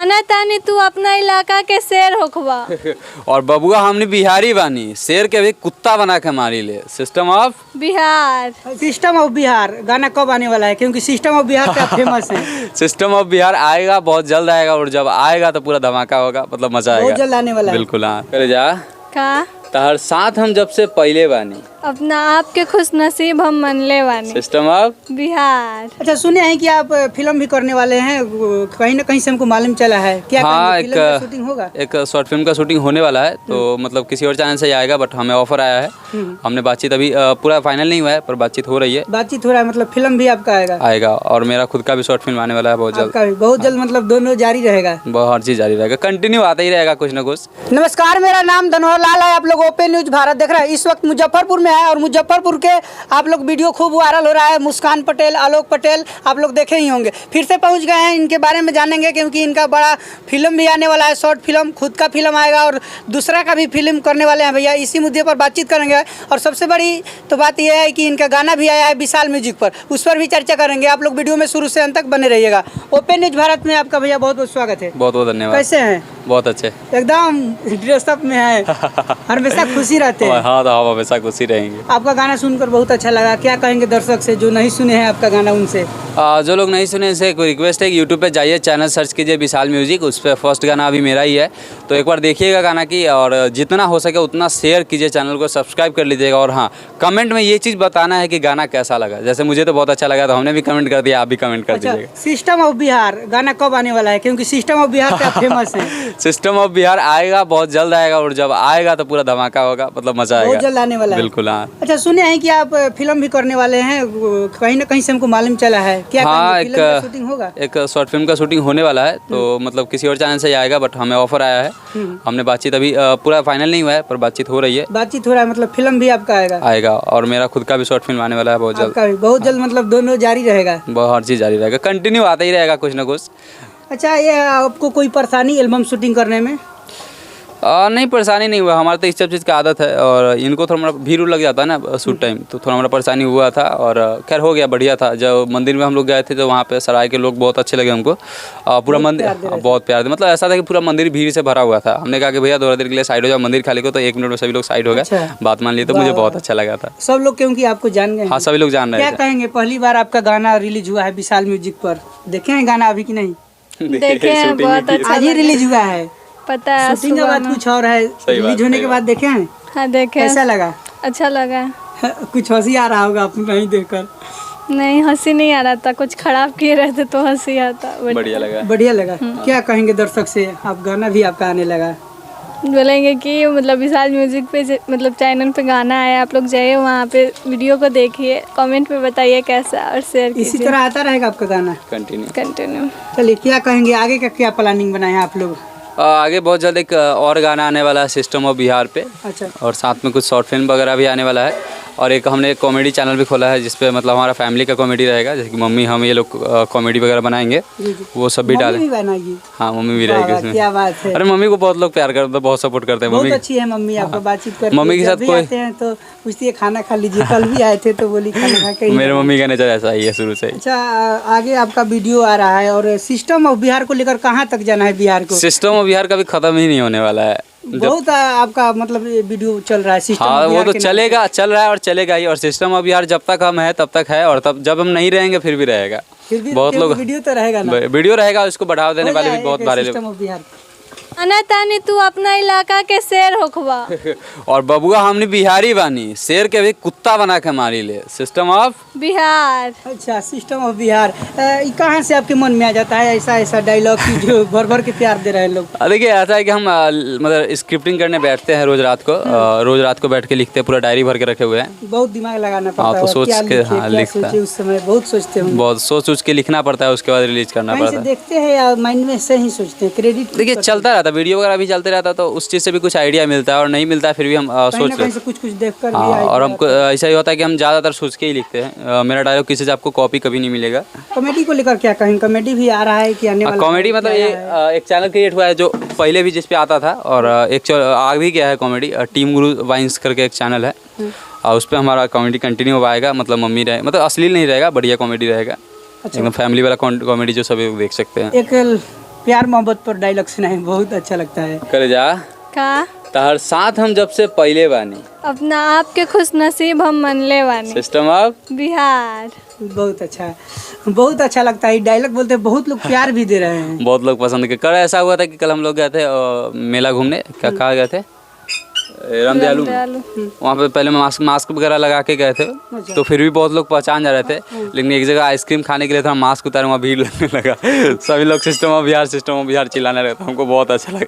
जाना तानी तू अपना इलाका के शेर होखबा और बबुआ हमने बिहारी बानी, शेर के भी कुत्ता बना के मारी ले। System of Bihar. System of Bihar गाना कब आने वाला है, क्योंकि सिस्टम ऑफ बिहार का फेमस है। सिस्टम ऑफ बिहार आएगा, बहुत जल्द आएगा, और जब आएगा तो पूरा धमाका होगा, मतलब मजा आएगा। बहुत जल्द आने वाला है। बिल्कुल हाँ। करे जा का तहर साथ हम जब से पहले बानी, अपना आप के खुश नसीब हम मनले बानी। System of Bihar. अच्छा, सुने हैं कि आप फिल्म भी करने वाले हैं, कहीं ना कहीं से हमको मालूम चला है। क्या हाँ, फिल्म का शूटिंग होगा? एक शॉर्ट फिल्म का शूटिंग होने वाला है, तो मतलब किसी और चैनल से आएगा, बट हमें ऑफर आया है। हमने बातचीत अभी पूरा फाइनल नहीं हुआ है, पर बातचीत हो रही है। बातचीत हो रहा है, मतलब फिल्म भी आपका आएगा, और मेरा खुद का भी शॉर्ट फिल्म आने वाला है बहुत जल्द। आपका भी बहुत जल्द, मतलब दोनों जारी रहेगा। बहुत हर चीज जारी रहेगा, कंटिन्यू आता ही रहेगा कुछ ना कुछ। नमस्कार, मेरा नाम धनोहर लाल है। आप लोग ओपन न्यूज भारत देख रहे हैं। इस वक्त मुजफ्फरपुर में है, और मुजफ्फरपुर के आप लोग वीडियो खूब वायरल हो रहा है। मुस्कान पटेल, आलोक पटेल, आप लोग देखे ही होंगे। फिर से पहुंच गए हैं, इनके बारे में जानेंगे, क्योंकि इनका बड़ा फिल्म भी आने वाला है। शॉर्ट फिल्म, खुद का फिल्म आएगा और दूसरा का भी फिल्म करने वाले हैं भैया। इसी मुद्दे पर बातचीत करेंगे, और सबसे बड़ी तो बात यह है कि इनका गाना भी आया है विशाल म्यूजिक पर, उस पर भी चर्चा करेंगे। आप लोग वीडियो में शुरू से अंत तक बने रहिएगा। ओपन न्यूज भारत में आपका भैया बहुत बहुत स्वागत है। बहुत बहुत धन्यवाद। कैसे हैं? बहुत अच्छे, एकदम ड्रेसअप में है, हमेशा खुशी रहते हैं। हाँ तो हम हमेशा खुशी रहेंगे। आपका गाना सुनकर बहुत अच्छा लगा। क्या कहेंगे दर्शक से जो नहीं सुने हैं आपका गाना, उनसे? जो लोग नहीं सुने उनसे एक रिक्वेस्ट है कि यूट्यूब पे जाइए, चैनल सर्च कीजिए विशाल म्यूजिक, उस पर फर्स्ट गाना अभी मेरा ही है, तो एक बार देखिएगा गाना की, और जितना हो सके उतना शेयर कीजिए, चैनल को सब्सक्राइब कर लीजिएगा। और हाँ, कमेंट में ये चीज़ बताना है कि गाना कैसा लगा। जैसे मुझे तो बहुत अच्छा लगा, तो हमने भी कमेंट कर दिया, आप भी कमेंट कर दीजिएगा। सिस्टम ऑफ बिहार गाना कब आने वाला है, क्योंकि सिस्टम ऑफ बिहार का फेमस है। सिस्टम ऑफ बिहार आएगा, बहुत जल्द आएगा, और जब आएगा तो पूरा धमाका होगा, मतलब मजा आएगा। बहुत जल्द आने वाला है। बिल्कुल हाँ। अच्छा, सुने हैं कि आप फिल्म भी करने वाले हैं, कहीं ना कहीं से हमको मालूम चला है। क्या हाँ, फिल्म का शूटिंग होगा? एक शॉर्ट फिल्म का शूटिंग होने वाला है, तो मतलब किसी और चैनल से आएगा, बट हमें ऑफर आया है। हमने बातचीत अभी पूरा फाइनल नहीं हुआ है, पर बातचीत हो रही है। बातचीत हो रहा है, मतलब फिल्म भी आपका आएगा, और मेरा खुद का भी शॉर्ट फिल्म आने वाला है बहुत जल्द। आपका भी बहुत जल्द, मतलब दोनों जारी रहेगा। बहुत हर चीज़ जारी रहेगा, कंटिन्यू आता ही रहेगा कुछ ना कुछ। अच्छा, ये आपको कोई परेशानी एल्बम शूटिंग करने में? नहीं, परेशानी नहीं हुआ, हमारा तो इस सब चीज़ का आदत है, और इनको थोड़ा भीड़ लग जाता है ना शूट टाइम, तो थोड़ा हमारा परेशानी हुआ था, और खैर हो गया, बढ़िया था। जब मंदिर में हम लोग गए थे, तो वहाँ पे सराय के लोग बहुत अच्छे लगे हमको, पूरा मंदिर बहुत प्यार दे, मतलब ऐसा था कि पूरा मंदिर भीड़ से भरा हुआ था। हमने कहा कि भैया थोड़ा देर के लिए साइड हो जाओ, मंदिर खाली को, तो 1 मिनट में सभी लोग साइड हो गए, बात मान ली, तो मुझे बहुत अच्छा लगा था। सब लोग क्योंकि आपको जान गए? हाँ, सभी लोग जान रहे क्या थे। कहेंगे, पहली बार आपका गाना रिलीज हुआ है विशाल म्यूजिक पर, देखे हैं गाना अभी कि नहीं? देखे हैं, बहुत अच्छा आज ही रिलीज हुआ है, पता है। शूटिंग के बाद कुछ और है, रिलीज होने के बाद देखे हैं? हाँ देखे। कैसा लगा? अच्छा लगा। कुछ हंसी आ रहा होगा आपको नहीं देखकर? नहीं, हंसी नहीं आ रहा था, कुछ खराब किए रहते तो हंसी आता। बढ़िया लगा। बढ़िया लगा। क्या कहेंगे दर्शक से, आप गाना भी आपका आने लगा? बोलेंगे कि मतलब विशाल म्यूजिक पे मतलब चैनल पे गाना है, आप लोग जाइए वहाँ पे, वीडियो को देखिए, कमेंट पे बताइए कैसा, और शेयर कीजिए। इसी तरह आता रहेगा आपका गाना कंटिन्यू। चलिए, क्या कहेंगे आगे का, क्या प्लानिंग बनाए हैं आप लोग? आगे बहुत जल्द एक और गाना आने वाला है सिस्टम ऑफ बिहार पे। अच्छा। और साथ में कुछ शॉर्ट फिल्म वगैरह भी आने वाला है, और एक हमने एक कॉमेडी चैनल भी खोला है, जिसपे मतलब हमारा फैमिली का कॉमेडी रहेगा, जैसे कि मम्मी हम ये लोग कॉमेडी वगैरह बनाएंगे, वो सब भी डालें। हाँ, मम्मी भी रहेगी उसमें। क्या बात है। अरे मम्मी को बहुत लोग प्यार करते हैं, बहुत सपोर्ट करते हैं। बहुत मम्मी अच्छी है मम्मी, आपको बातचीत करती है। मम्मी के साथ कोई आते हैं तो पूछती है खाना खा लीजिए, कल भी आए थे तो बोली खाना खा के। मेरे मम्मी का नेचर ऐसा ही है शुरू से। अच्छा, आगे आपका वीडियो आ रहा है, और सिस्टम ऑफ बिहार को लेकर कहाँ तक जाना है बिहार को? सिस्टम ऑफ बिहार कभी खत्म ही नहीं होने वाला है। बहुत आपका मतलब वीडियो चल रहा है सिस्टम। हाँ, वो तो चलेगा, चल रहा है और चलेगा ही। और सिस्टम ऑफ बिहार जब तक हम है तब तक है, और तब जब हम नहीं रहेंगे फिर भी रहेगा। फिर भी बहुत लोग वीडियो तो रहेगा ना? वीडियो रहेगा, उसको बढ़ावा देने वाले भी बहुत बारे सिस्टम ऑफ बिहार। जाना तानी तू अपना इलाका के शेर होखबा और बबुआ हमने बिहारी बानी, शेर के भी कुत्ता बना के मारी ले। System of Bihar. अच्छा, सिस्टम ऑफ बिहार कहाँ से आपके मन में आ जाता है ऐसा डायलॉग की जो भर भर के प्यार दे रहे हैं लोग? देखिए, ऐसा है कि हम मतलब स्क्रिप्टिंग करने बैठते हैं रोज रात को बैठ के लिखते हैं, पूरा डायरी भर के रखे हुए हैं। बहुत दिमाग लगाना पड़ता है। तो सोच के लिखता है, उस समय बहुत सोचते हैं, बहुत सोच के लिखना पड़ता है, उसके बाद रिलीज करना पड़ता है। देखते हैं या माइंड में से ही सोचते हैं? क्रेडिट देखिए, चलता रहता, वीडियो वगैरह भी चलते रहता, तो उस चीज़ से भी कुछ आइडिया मिलता है, और नहीं मिलता है फिर भी हम सोच लेते हैं कुछ देखकर। हाँ, और हमको ऐसा ही होता है कि हम ज़्यादातर सोच के ही लिखते हैं। मेरा डायलॉग किसी से आपको कॉपी कभी नहीं मिलेगा। कॉमेडी को लेकर क्या कहें? कॉमेडी भी आ रहा है कि आने वाला? कॉमेडी मतलब ये एक चैनल क्रिएट हुआ है जो पहले भी जिस पे आता था, और एक आ भी गया है कॉमेडी, टीम गुरु वाइन्स करके एक चैनल है, और उस पर हमारा कॉमेडी कंटिन्यू आएगा। मतलब मम्मी रहे, मतलब अश्लील नहीं रहेगा, बढ़िया कॉमेडी रहेगा, एकदम फैमिली वाला कॉमेडी जो सभी लोग देख सकते हैं। एक प्यार मोहब्बत पर डायलॉग सुनाए, बहुत अच्छा लगता है। करे जा का तहर साथ हम जब से पहले बानी, अपना आप के खुश नसीब हम मनले बानी, सिस्टम ऑफ बहुत बिहार। बहुत अच्छा लगता है डायलॉग बोलते हैं, बहुत लोग प्यार भी दे रहे हैं। बहुत लोग पसंद के। कल ऐसा हुआ था कि कल हम लोग गए थे मेला घूमने, क्या कहा गए थे, रामदयालु में। रामदयालु। वहाँ पे पहले मास्क वगैरह लगा के गए थे, तो फिर भी बहुत लोग पहचान जा रहे थे, लेकिन एक जगह आइसक्रीम खाने के लिए थोड़ा मास्क उतारे, वहाँ भीड़ लगने लगा। सभी लोग सिस्टम ऑफ बिहार चिल्लाने लगे, तो हमको बहुत अच्छा लगा।